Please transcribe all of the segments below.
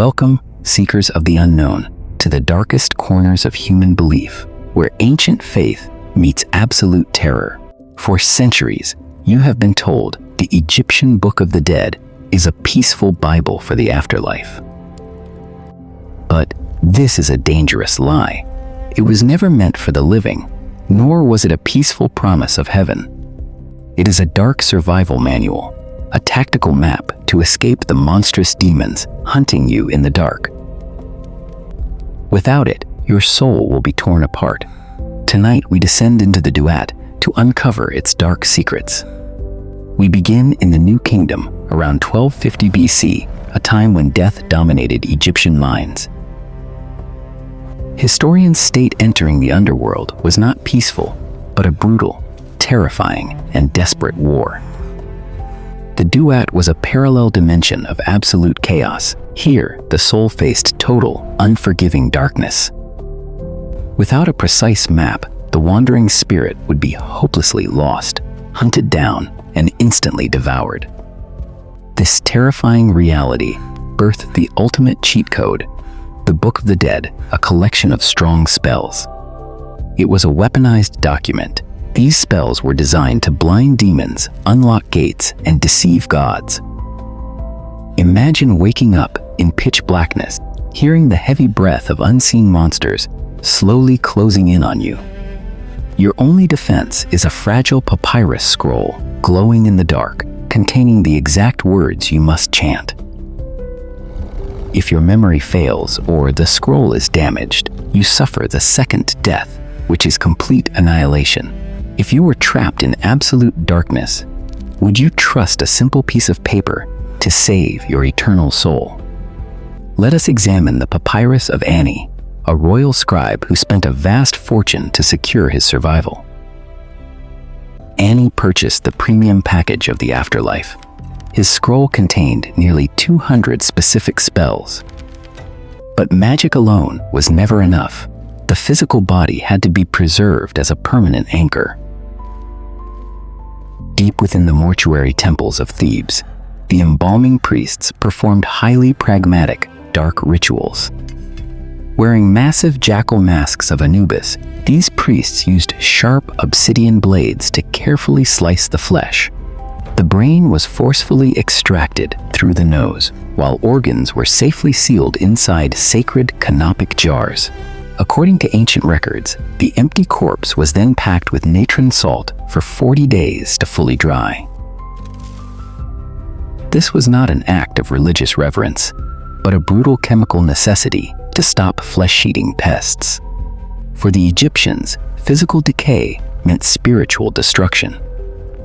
Welcome, seekers of the unknown, to the darkest corners of human belief, where ancient faith meets absolute terror. For centuries, you have been told the Egyptian Book of the Dead is a peaceful Bible for the afterlife. But this is a dangerous lie. It was never meant for the living, nor was it a peaceful promise of heaven. It is a dark survival manual, a tactical map to escape the monstrous demons hunting you in the dark. Without it, your soul will be torn apart. Tonight we descend into the Duat to uncover its dark secrets. We begin in the New Kingdom around 1250 BC, a time when death dominated Egyptian minds. Historians state entering the underworld was not peaceful, but a brutal, terrifying, and desperate war. The Duat was a parallel dimension of absolute chaos. Here, the soul faced total, unforgiving darkness. Without a precise map, the wandering spirit would be hopelessly lost, hunted down, and instantly devoured. This terrifying reality birthed the ultimate cheat code, the Book of the Dead, a collection of strong spells. It was a weaponized document. These spells were designed to blind demons, unlock gates, and deceive gods. Imagine waking up in pitch blackness, hearing the heavy breath of unseen monsters slowly closing in on you. Your only defense is a fragile papyrus scroll glowing in the dark, containing the exact words you must chant. If your memory fails or the scroll is damaged, you suffer the second death, which is complete annihilation. If you were trapped in absolute darkness, would you trust a simple piece of paper to save your eternal soul? Let us examine the Papyrus of Ani, a royal scribe who spent a vast fortune to secure his survival. Ani purchased the premium package of the afterlife. His scroll contained nearly 200 specific spells. But magic alone was never enough. The physical body had to be preserved as a permanent anchor. Deep within the mortuary temples of Thebes, the embalming priests performed highly pragmatic, dark rituals. Wearing massive jackal masks of Anubis, these priests used sharp obsidian blades to carefully slice the flesh. The brain was forcefully extracted through the nose, while organs were safely sealed inside sacred canopic jars. According to ancient records, the empty corpse was then packed with natron salt for 40 days to fully dry. This was not an act of religious reverence, but a brutal chemical necessity to stop flesh-eating pests. For the Egyptians, physical decay meant spiritual destruction.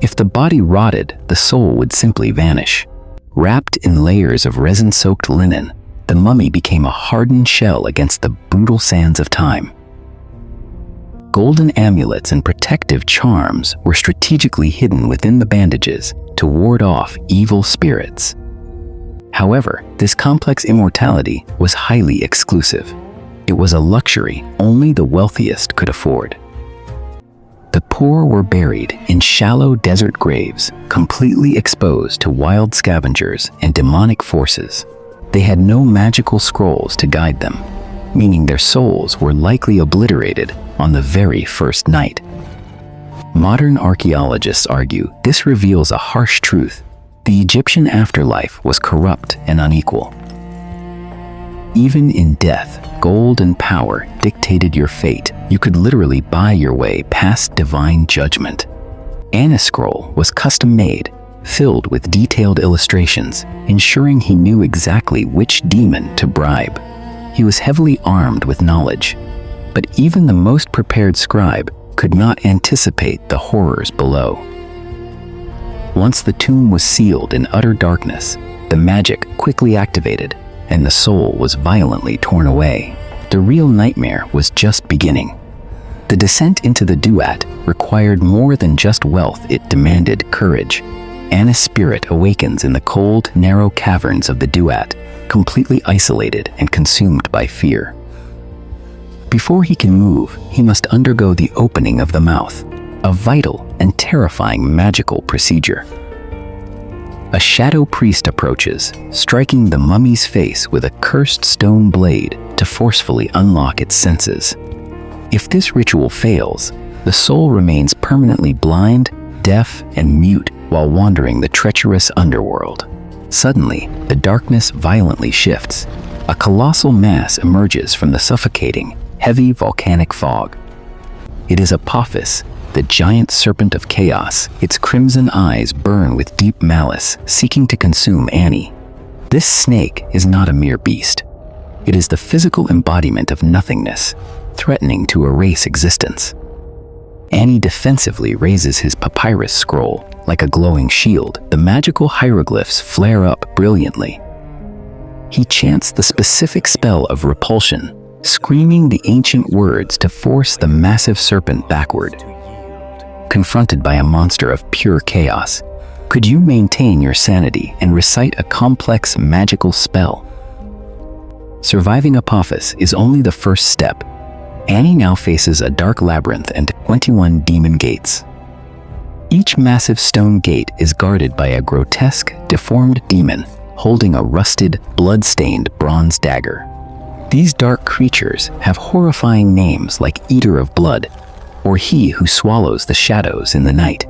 If the body rotted, the soul would simply vanish. Wrapped in layers of resin-soaked linen, the mummy became a hardened shell against the brutal sands of time. Golden amulets and protective charms were strategically hidden within the bandages to ward off evil spirits. However, this complex immortality was highly exclusive. It was a luxury only the wealthiest could afford. The poor were buried in shallow desert graves, completely exposed to wild scavengers and demonic forces. They had no magical scrolls to guide them, meaning their souls were likely obliterated on the very first night. Modern archaeologists argue this reveals a harsh truth. The Egyptian afterlife was corrupt and unequal. Even in death, gold and power dictated your fate. You could literally buy your way past divine judgment. Ani's scroll was custom-made, filled with detailed illustrations, ensuring he knew exactly which demon to bribe. He was heavily armed with knowledge, but even the most prepared scribe could not anticipate the horrors below. Once the tomb was sealed in utter darkness, the magic quickly activated, and the soul was violently torn away. The real nightmare was just beginning. The descent into the Duat required more than just wealth, it demanded courage. Ani's spirit awakens in the cold, narrow caverns of the Duat, completely isolated and consumed by fear. Before he can move, he must undergo the opening of the mouth, a vital and terrifying magical procedure. A shadow priest approaches, striking the mummy's face with a cursed stone blade to forcefully unlock its senses. If this ritual fails, the soul remains permanently blind, deaf, and mute while wandering the treacherous underworld. Suddenly, the darkness violently shifts. A colossal mass emerges from the suffocating, heavy volcanic fog. It is Apophis, the giant serpent of chaos. Its crimson eyes burn with deep malice, seeking to consume Ani. This snake is not a mere beast. It is the physical embodiment of nothingness, threatening to erase existence. Ani defensively raises his papyrus scroll. Like a glowing shield, the magical hieroglyphs flare up brilliantly. He chants the specific spell of repulsion, screaming the ancient words to force the massive serpent backward. Confronted by a monster of pure chaos, could you maintain your sanity and recite a complex magical spell? Surviving Apophis is only the first step. Ani now faces a dark labyrinth and 21 demon gates. Each massive stone gate is guarded by a grotesque, deformed demon holding a rusted, blood-stained bronze dagger. These dark creatures have horrifying names like Eater of Blood, or He Who Swallows the Shadows in the Night.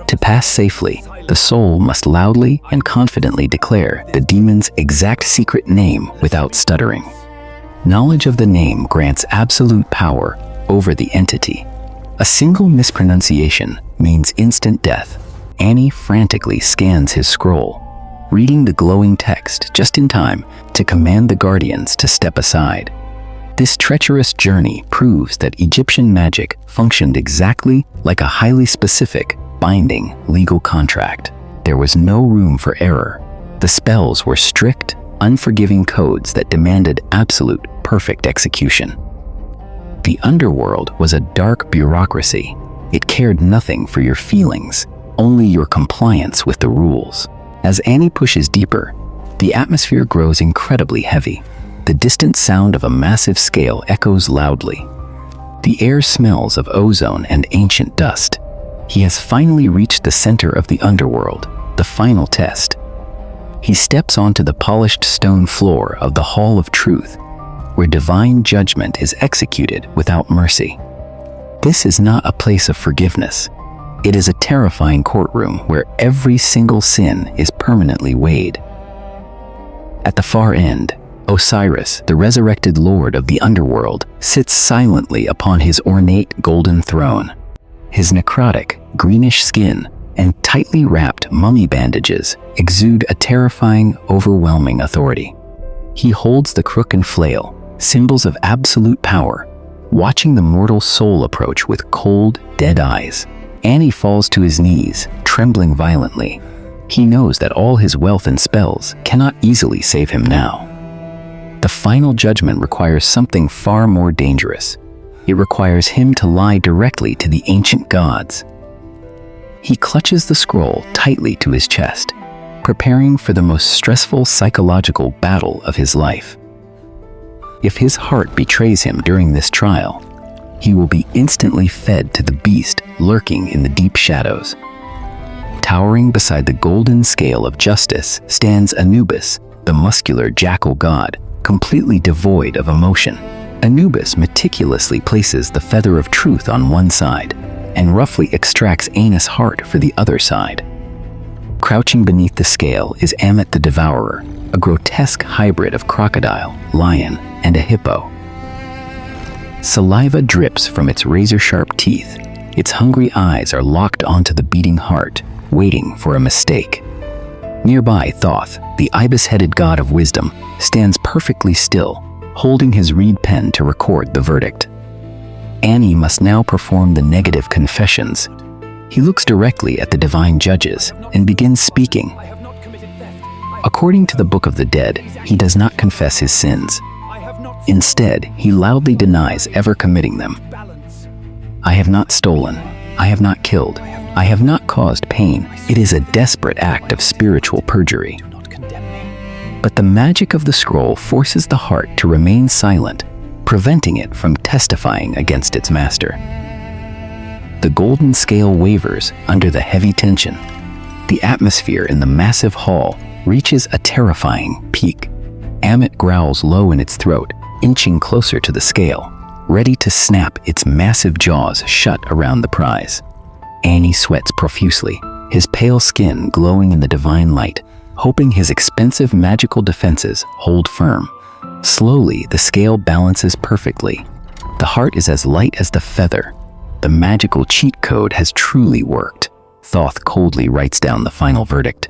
To pass safely, the soul must loudly and confidently declare the demon's exact secret name without stuttering. Knowledge of the name grants absolute power over the entity. A single mispronunciation means instant death. Ani frantically scans his scroll, reading the glowing text just in time to command the guardians to step aside. This treacherous journey proves that Egyptian magic functioned exactly like a highly specific, binding legal contract. There was no room for error. The spells were strict, unforgiving codes that demanded absolute, perfect execution. The underworld was a dark bureaucracy. It cared nothing for your feelings, only your compliance with the rules. As Ani pushes deeper, the atmosphere grows incredibly heavy. The distant sound of a massive scale echoes loudly. The air smells of ozone and ancient dust. He has finally reached the center of the underworld, the final test. He steps onto the polished stone floor of the Hall of Truth, where divine judgment is executed without mercy. This is not a place of forgiveness. It is a terrifying courtroom where every single sin is permanently weighed. At the far end, Osiris, the resurrected lord of the underworld, sits silently upon his ornate golden throne. His necrotic, greenish skin and tightly wrapped mummy bandages exude a terrifying, overwhelming authority. He holds the crook and flail, symbols of absolute power, watching the mortal soul approach with cold, dead eyes. Ani falls to his knees, trembling violently. He knows that all his wealth and spells cannot easily save him now. The final judgment requires something far more dangerous. It requires him to lie directly to the ancient gods. He clutches the scroll tightly to his chest, preparing for the most stressful psychological battle of his life. If his heart betrays him during this trial, he will be instantly fed to the beast lurking in the deep shadows. Towering beside the golden scale of justice stands Anubis, the muscular jackal god, completely devoid of emotion. Anubis meticulously places the feather of truth on one side and roughly extracts Ani's heart for the other side. Crouching beneath the scale is Ammit the Devourer, a grotesque hybrid of crocodile, lion, and a hippo. Saliva drips from its razor-sharp teeth. Its hungry eyes are locked onto the beating heart, waiting for a mistake. Nearby, Thoth, the ibis-headed god of wisdom, stands perfectly still, holding his reed pen to record the verdict. Ani must now perform the negative confessions. He looks directly at the divine judges and begins speaking. According to the Book of the Dead, he does not confess his sins. Instead, he loudly denies ever committing them. I have not stolen. I have not killed. I have not caused pain. It is a desperate act of spiritual perjury. But the magic of the scroll forces the heart to remain silent, preventing it from testifying against its master. The golden scale wavers under the heavy tension. The atmosphere in the massive hall reaches a terrifying peak. Ammit growls low in its throat, inching closer to the scale, ready to snap its massive jaws shut around the prize. Ani sweats profusely, his pale skin glowing in the divine light, hoping his expensive magical defenses hold firm. Slowly, the scale balances perfectly. The heart is as light as the feather. The magical cheat code has truly worked. Thoth coldly writes down the final verdict.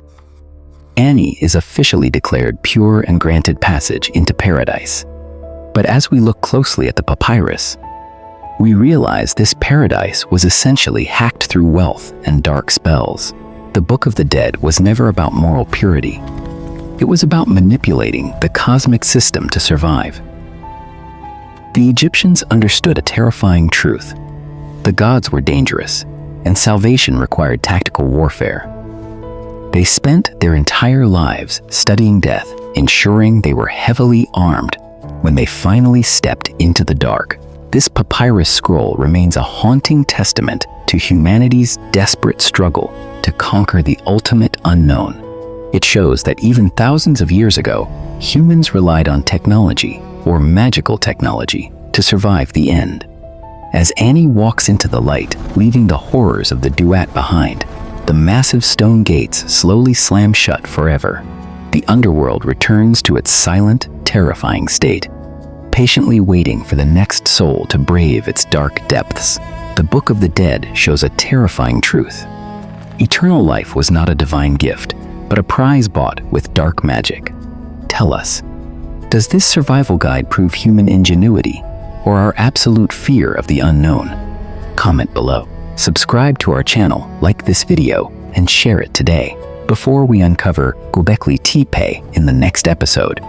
Ani is officially declared pure and granted passage into paradise. But as we look closely at the papyrus, we realize this paradise was essentially hacked through wealth and dark spells. The Book of the Dead was never about moral purity. It was about manipulating the cosmic system to survive. The Egyptians understood a terrifying truth. The gods were dangerous, and salvation required tactical warfare. They spent their entire lives studying death, ensuring they were heavily armed when they finally stepped into the dark. This papyrus scroll remains a haunting testament to humanity's desperate struggle to conquer the ultimate unknown. It shows that even thousands of years ago, humans relied on technology, or magical technology, to survive the end. As Ani walks into the light, leaving the horrors of the Duat behind, the massive stone gates slowly slam shut forever. The underworld returns to its silent, terrifying state, patiently waiting for the next soul to brave its dark depths. The Book of the Dead shows a terrifying truth. Eternal life was not a divine gift, but a prize bought with dark magic. Tell us, does this survival guide prove human ingenuity or our absolute fear of the unknown? Comment below. Subscribe to our channel, like this video, and share it today. Before we uncover Göbekli Tepe in the next episode,